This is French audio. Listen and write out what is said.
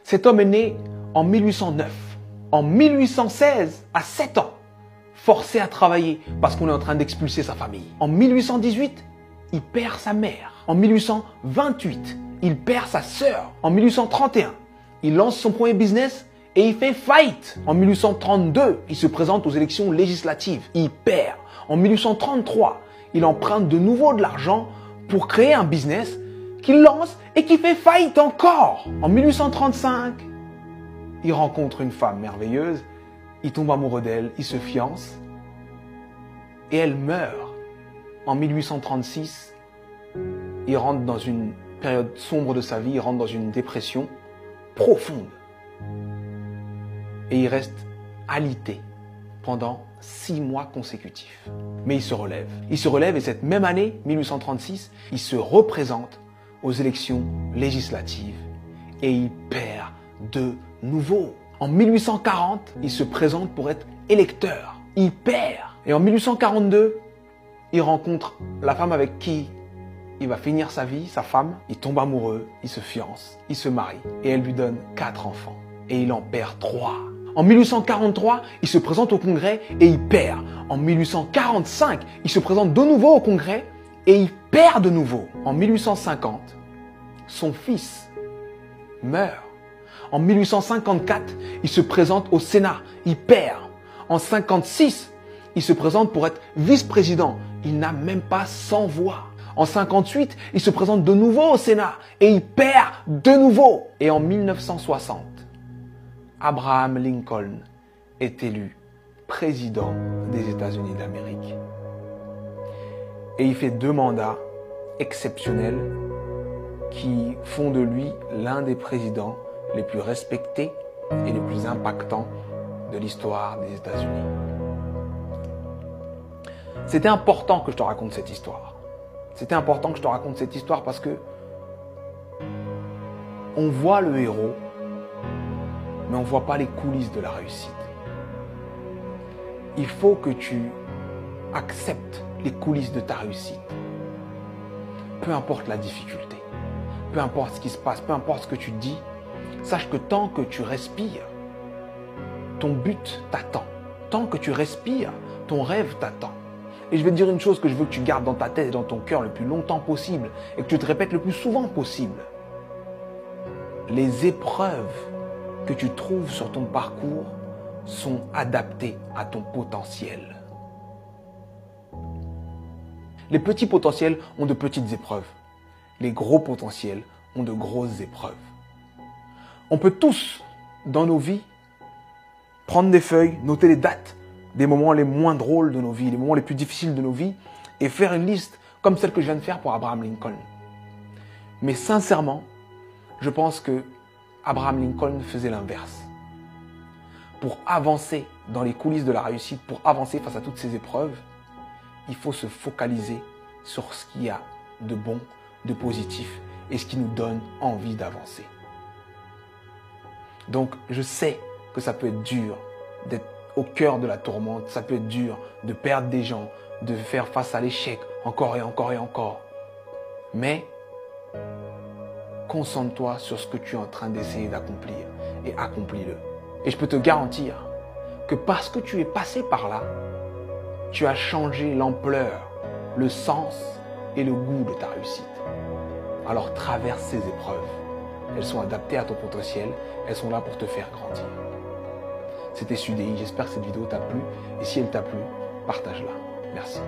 Cet homme est né en 1809. En 1816, à 7 ans, forcé à travailler parce qu'on est en train d'expulser sa famille. En 1818, il perd sa mère. En 1828, il perd sa sœur. En 1831, il lance son premier business et il fait faillite. En 1832, il se présente aux élections législatives. Il perd. En 1833, il emprunte de nouveau de l'argent pour créer un business qu'il lance et qui fait faillite encore. En 1835, il rencontre une femme merveilleuse, il tombe amoureux d'elle, il se fiance et elle meurt. En 1836, il rentre dans une période sombre de sa vie, il rentre dans une dépression profonde. Et il reste alité pendant 6 mois consécutifs. Mais il se relève. Il se relève et cette même année, 1836, il se représente aux élections législatives et il perd de nouveau. En 1840, il se présente pour être électeur. Il perd. Et en 1842, il rencontre la femme avec qui il va finir sa vie, sa femme. Il tombe amoureux, il se fiance, il se marie et elle lui donne 4 enfants. Et il en perd 3. En 1843, il se présente au Congrès et il perd. En 1845, il se présente de nouveau au Congrès et il perd de nouveau. En 1850, son fils meurt. En 1854, il se présente au Sénat. Il perd. En 1956, il se présente pour être vice-président. Il n'a même pas 100 voix. En 1958, il se présente de nouveau au Sénat et il perd de nouveau. Et en 1960, Abraham Lincoln est élu président des États-Unis d'Amérique. Et il fait 2 mandats exceptionnels qui font de lui l'un des présidents les plus respectés et les plus impactants de l'histoire des États-Unis. C'était important que je te raconte cette histoire. C'était important que je te raconte cette histoire parce que on voit le héros, mais on ne voit pas les coulisses de la réussite. Il faut que tu acceptes les coulisses de ta réussite. Peu importe la difficulté, peu importe ce qui se passe, peu importe ce que tu dis, sache que tant que tu respires, ton but t'attend. Tant que tu respires, ton rêve t'attend. Et je vais te dire une chose que je veux que tu gardes dans ta tête et dans ton cœur le plus longtemps possible et que tu te répètes le plus souvent possible. Les épreuves que tu trouves sur ton parcours sont adaptées à ton potentiel. Les petits potentiels ont de petites épreuves. Les gros potentiels ont de grosses épreuves. On peut tous, dans nos vies, prendre des feuilles, noter les dates des moments les moins drôles de nos vies, les moments les plus difficiles de nos vies, et faire une liste comme celle que je viens de faire pour Abraham Lincoln. Mais sincèrement, je pense que Abraham Lincoln faisait l'inverse. Pour avancer dans les coulisses de la réussite, pour avancer face à toutes ces épreuves, il faut se focaliser sur ce qu'il y a de bon, de positif et ce qui nous donne envie d'avancer. Donc, je sais que ça peut être dur d'être au cœur de la tourmente, ça peut être dur de perdre des gens, de faire face à l'échec encore et encore et encore. Mais, concentre-toi sur ce que tu es en train d'essayer d'accomplir et accomplis-le. Et je peux te garantir que parce que tu es passé par là, tu as changé l'ampleur, le sens et le goût de ta réussite. Alors traverse ces épreuves. Elles sont adaptées à ton potentiel, elles sont là pour te faire grandir. C'était Sudei, j'espère que cette vidéo t'a plu et si elle t'a plu, partage-la. Merci.